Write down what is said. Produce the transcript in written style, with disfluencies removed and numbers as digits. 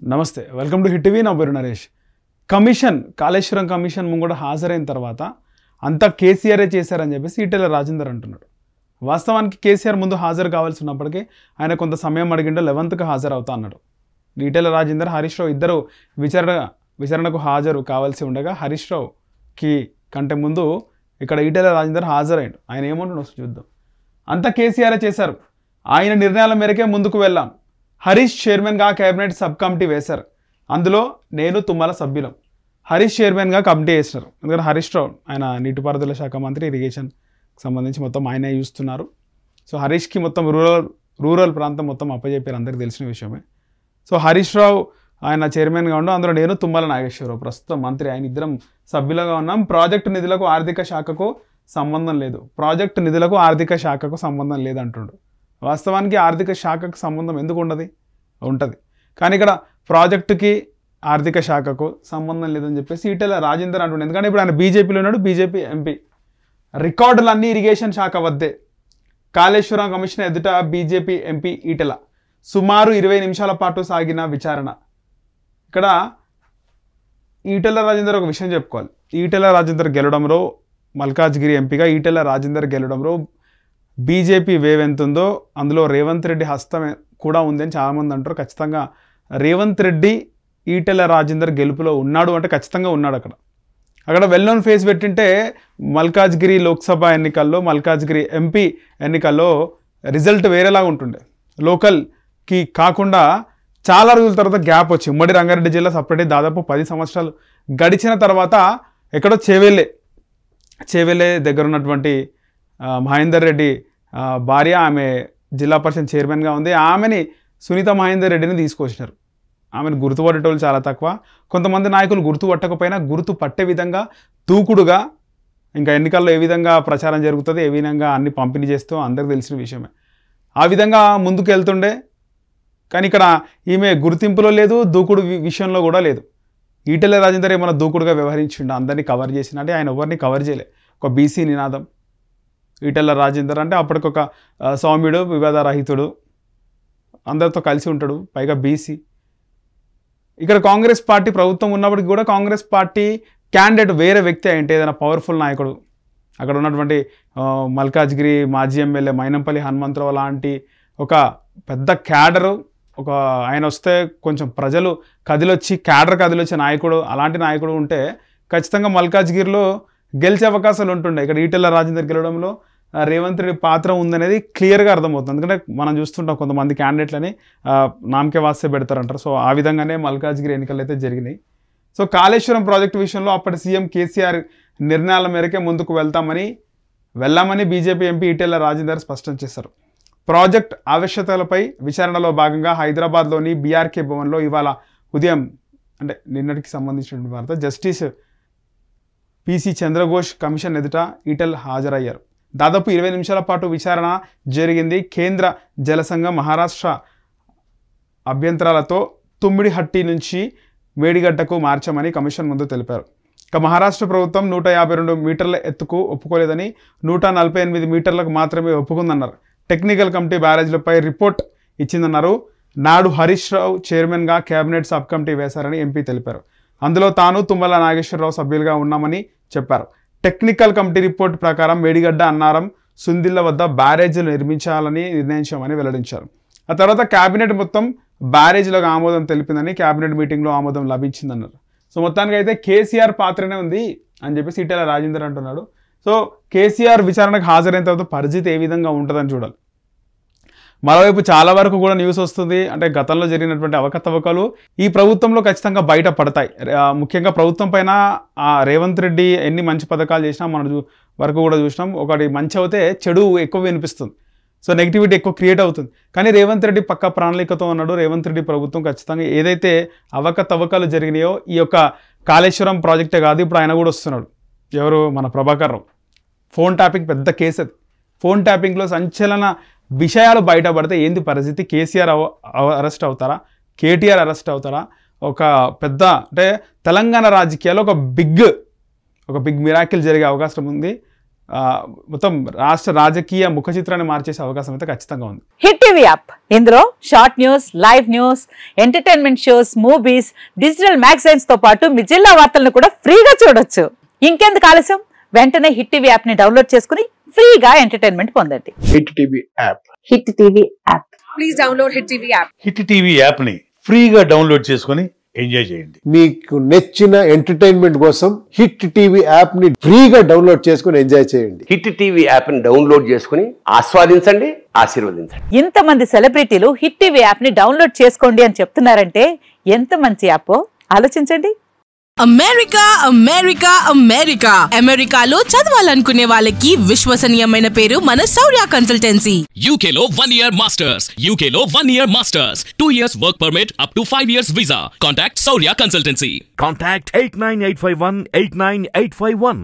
నమస్తే welcome to hit TV నా పేరు నరేష్. కాళేశ్వరం కమిషన్ ముంగడ హాజరైన తర్వాత అంతా కేసీఆరే చేశారని చెప్పేసి ఈటెల రాజేందర్ అంటున్నాడు. వాస్తవానికి కేసీఆర్ ముందు హాజరు కావాల్సి ఉన్నప్పటికీ ఆయన కొంత సమయం అడిగిండో 11కి హాజరు అవుతా అన్నాడు. ఈటెల రాజేందర్ హరీష్ రావు ఇద్దరు విచారణకు హాజరు కావాల్సి ఉండగా హరీష్ రావుకి కంటే ముందు ఇక్కడ ఈటెల రాజేందర్ హాజరైండు. ఆయన ఏమంటున్నాడు చూద్దాం. అంతా కేసీఆరే చేశారు, ఆయన నిర్ణయాల మేరకే ముందుకు వెళ్ళాం. హరీష్ చైర్మన్గా కేబినెట్ సబ్ కమిటీ వేశారు, అందులో నేను తుమ్మల సభ్యులం. హరీష్ చైర్మన్గా కమిటీ వేసినారు, ఎందుకంటే హరీష్ రావు ఆయన నీటిపారుదల శాఖ మంత్రి, ఇరిగేషన్కి సంబంధించి మొత్తం ఆయనే చూస్తున్నారు. సో హరీష్కి మొత్తం రూరల్ ప్రాంతం మొత్తం అప్పచెప్పారు, అందరికీ తెలిసిన విషయమే. సో హరీష్ రావు ఆయన చైర్మన్గా ఉండడం, అందులో నేను తుమ్మల నాగేశ్వరరావు ప్రస్తుతం మంత్రి, ఆయన ఇద్దరం సభ్యులుగా ఉన్నాం. ప్రాజెక్టు నిధులకు ఆర్థిక శాఖకు సంబంధం లేదు, ప్రాజెక్టు నిధులకు ఆర్థిక శాఖకు సంబంధం లేదంటుండు. వాస్తవానికి ఆర్థిక శాఖకు సంబంధం ఎందుకు ఉంటుంది, కానీ ఇక్కడ ప్రాజెక్టుకి ఆర్థిక శాఖకు సంబంధం లేదని చెప్పేసి ఈటెల రాజేందర్ అంటుండే. ఎందుకంటే ఇప్పుడు ఆయన బీజేపీలో ఉన్నాడు, బీజేపీ ఎంపీ. రికార్డులన్నీ ఇరిగేషన్ శాఖ వద్దే. కాళేశ్వరం కమిషన్ ఎదుట బీజేపీ ఎంపీ ఈటెల సుమారు 20 నిమిషాల పాటు సాగిన విచారణ. ఇక్కడ ఈటెల రాజేందర్ ఒక విషయం చెప్పుకోవాలి. ఈటెల రాజేందర్ గెలవడంలో, మల్కాజ్గిరి ఎంపీగా ఈటెల రాజేందర్ గెలవడంలో బీజేపీ వేవ్ ఎంత ఉందో అందులో రేవంత్ రెడ్డి హస్తం కూడా ఉందని చాలామంది అంటారు. ఖచ్చితంగా రేవంత్ రెడ్డి ఈటెల రాజేందర్ గెలుపులో ఉన్నాడు అంటే ఖచ్చితంగా ఉన్నాడు. అక్కడ వెల్ నోన్ ఫేస్ పెట్టింటే మల్కాజ్గిరి లోక్సభ ఎన్నికల్లో, మల్కాజ్గిరి ఎంపీ ఎన్నికల్లో రిజల్ట్ వేరేలాగా ఉంటుండే. లోకల్కి కాకుండా చాలా రోజుల తర్వాత గ్యాప్ వచ్చి ఉమ్మడి రంగారెడ్డి జిల్లా సపరేట్ దాదాపు 10 సంవత్సరాలు గడిచిన తర్వాత ఎక్కడో చేవెళ్ళే దగ్గర ఉన్నటువంటి మహేందర్ రెడ్డి భార్య, ఆమె జిల్లా పరిషత్ చైర్మన్గా ఉంది. ఆమెని సునీత మహేందర్ రెడ్డిని తీసుకొచ్చినారు. ఆమెను గుర్తుపట్టేటోళ్ళు చాలా తక్కువ. కొంతమంది నాయకులు గుర్తుపట్టకపోయినా గుర్తు పట్టే విధంగా దూకుడుగా, ఇంకా ఎన్నికల్లో ఏ విధంగా ప్రచారం జరుగుతుంది, ఏ విధంగా అన్ని పంపిణీ చేస్తూ అందరికి తెలిసిన విషయమే, ఆ విధంగా ముందుకు వెళ్తుండే. కానీ ఇక్కడ ఈమె గుర్తింపులో లేదు, దూకుడు విషయంలో కూడా లేదు. ఈటెల రాజేందర్ ఏమైనా దూకుడుగా వ్యవహరించిండు, అందరినీ కవర్ చేసినట్టే ఆయన ఎవరిని కవర్ చేయలే. ఒక బీసీ నినాదం ఈటెల రాజేందర్ అంటే అప్పటికొక సౌమ్యుడు, వివాదరహితుడు, అందరితో కలిసి ఉంటాడు, పైగా బీసీ. ఇక్కడ కాంగ్రెస్ పార్టీ ప్రభుత్వం ఉన్నప్పటికీ కూడా కాంగ్రెస్ పార్టీ క్యాండిడేట్ వేరే వ్యక్తి అంటే ఏదైనా పవర్ఫుల్ నాయకుడు, అక్కడ ఉన్నటువంటి మల్కాజ్గిరి మాజీ ఎమ్మెల్యే మైనంపల్లి హనుమంతరావు లాంటి ఒక పెద్ద క్యాడరు, ఆయన వస్తే కొంచెం ప్రజలు కదిలొచ్చే నాయకుడు, అలాంటి నాయకుడు ఉంటే ఖచ్చితంగా మల్కాజ్గిరిలో గెలిచే అవకాశాలు ఉంటుండే. ఇక్కడ ఈటెల రాజేందర్ గెలవడంలో రేవంత్ రెడ్డి పాత్ర ఉందనేది క్లియర్గా అర్థమవుతుంది. ఎందుకంటే మనం చూస్తుంటాం కొంతమంది క్యాండిడేట్లని నామకే వాస్తే పెడతారంటారు. సో ఆ విధంగానే మల్కాజ్గిరి ఎన్నికలు అయితే జరిగినాయి. సో కాళేశ్వరం ప్రాజెక్టు విషయంలో అప్పటి సీఎం కేసీఆర్ నిర్ణయాల మేరకే ముందుకు వెళ్ళామని బీజేపీ ఎంపీ ఈటెల రాజేందర్ స్పష్టం చేశారు. ప్రాజెక్ట్ ఆవశ్యకతలపై విచారణలో భాగంగా హైదరాబాద్లోని బీఆర్కే భవన్లో ఇవాళ ఉదయం, అంటే నిన్నటికి సంబంధించిన వార్త, జస్టిస్ పీసీ చంద్రఘోష్ కమిషన్ ఎదుట ఈటెల్ హాజరయ్యారు. దాదాపు 20 నిమిషాల పాటు విచారణ జరిగింది. కేంద్ర జలసంఘం మహారాష్ట్ర అభ్యంతరాలతో తుమ్మిడిహట్టి నుంచి మేడిగడ్డకు మార్చామని కమిషన్ ముందు తెలిపారు. ఇక మహారాష్ట్ర ప్రభుత్వం 152 మీటర్ల ఎత్తుకు ఒప్పుకోలేదని 148 మీటర్లకు మాత్రమే ఒప్పుకుందన్నారు. టెక్నికల్ కమిటీ బ్యారేజ్లపై రిపోర్ట్ ఇచ్చిందన్నారు. నాడు హరీష్ రావు చైర్మన్గా కేబినెట్ సబ్ కమిటీ వేశారని ఎంపీ తెలిపారు. అందులో తాను తుమ్మల నాగేశ్వరరావు సభ్యులుగా ఉన్నామని చెప్పారు. టెక్నికల్ కమిటీ రిపోర్ట్ ప్రకారం మేడిగడ్డ, అన్నారం, సుందిళ్ళ వద్ద బ్యారేజీలు నిర్మించాలని నిర్ణయించామని వెల్లడించారు. ఆ తర్వాత కేబినెట్ మొత్తం బ్యారేజీలకు ఆమోదం తెలిపిందని, కేబినెట్ మీటింగ్లో ఆమోదం లభించిందన్నారు. సో మొత్తానికి అయితే కేసీఆర్ పాత్రనే ఉంది అని చెప్పేసి ఈటెల రాజేందర్ అంటున్నాడు. సో కేసీఆర్ విచారణకు హాజరైన తర్వాత పరిస్థితి ఏ విధంగా ఉంటుందని చూడాలి. మరోవైపు చాలా వరకు కూడా న్యూస్ వస్తుంది, అంటే గతంలో జరిగినటువంటి అవకతవకలు ఈ ప్రభుత్వంలో ఖచ్చితంగా బయట పడతాయి. ముఖ్యంగా ప్రభుత్వం పైన రేవంత్ రెడ్డి ఎన్ని మంచి పథకాలు చేసినా మన వరకు కూడా చూసినాం. ఒకటి మంచి అవుతే చెడు ఎక్కువ వినిపిస్తుంది, సో నెగిటివిటీ ఎక్కువ క్రియేట్ అవుతుంది. కానీ రేవంత్ రెడ్డి పక్క ప్రణాళికతో ఉన్నాడు. రేవంత్ రెడ్డి ప్రభుత్వం ఖచ్చితంగా ఏదైతే అవకతవకలు జరిగినాయో, ఈ యొక్క కాళేశ్వరం ప్రాజెక్టే కాదు, ఇప్పుడు ఆయన కూడా వస్తున్నాడు. ఎవరు? మన ప్రభాకర్ రావు. ఫోన్ ట్యాపింగ్ పెద్ద కేసు అది. ఫోన్ ట్యాపింగ్లో సంచలన విషయాలు బయటపడితే ఏంది పరిస్థితి? కేసీఆర్ అరెస్ట్ అవుతారా? కేటీఆర్ అరెస్ట్ అవుతారా? ఒక పెద్ద, అంటే తెలంగాణ రాజకీయాల్లో ఒక బిగ్ మిరాకిల్ జరిగే అవకాశం ఉంది. మొత్తం రాష్ట్ర రాజకీయ ముఖ చిత్రాన్ని మార్చేసే అవకాశం అయితే ఖచ్చితంగా ఉంది. హిట్ టీవీ యాప్ ఇందులో short news, live news, entertainment shows, movies, digital magazines తో పాటు మీ జిల్లా వార్తలను కూడా ఫ్రీగా చూడొచ్చు. ఇంకెందుకు ఆలస్యం, వెంటనే హిట్ టీవీ యాప్ ని డౌన్లోడ్ చేసుకుని ఫ్రీగా ఎంటర్టైన్మెంట్ పొందండి. Hit TV app. Hit TV app. Please download hit TV app. Hit TV app ని ఫ్రీగా డౌన్లోడ్ చేసుకుని ఎంజాయ్ చేయండి. మీకు నచ్చిన ఎంటర్టైన్మెంట్ కోసం హిట్ టీవీ యాప్ ని ఫ్రీగా డౌన్లోడ్ చేసుకుని ఎంజాయ్ చేయండి. హిట్ టీవీ యాప్ ని డౌన్లోడ్ చేసుకుని ఆస్వాదించండి, ఆశీర్వదించండి. ఇంతమంది సెలబ్రిటీలు హిట్ టీవీ యాప్ ని డౌన్లోడ్ చేసుకోండి అని చెప్తున్నారంటే ఎంత మంచి యాప్ ఆలోచించండి. అమెరికా అమెరికా అమెరికా అమెరికాలో చదవాలనుకునే వాళ్ళకి విశ్వసనీయమైన పేరు మన శౌర్య కన్సల్టెన్సీ. UK లో 1 year masters, UK లో 1 year masters, 2 years work permit up to 5 years visa. Contact Saurya Consultancy. Contact 89851 89851.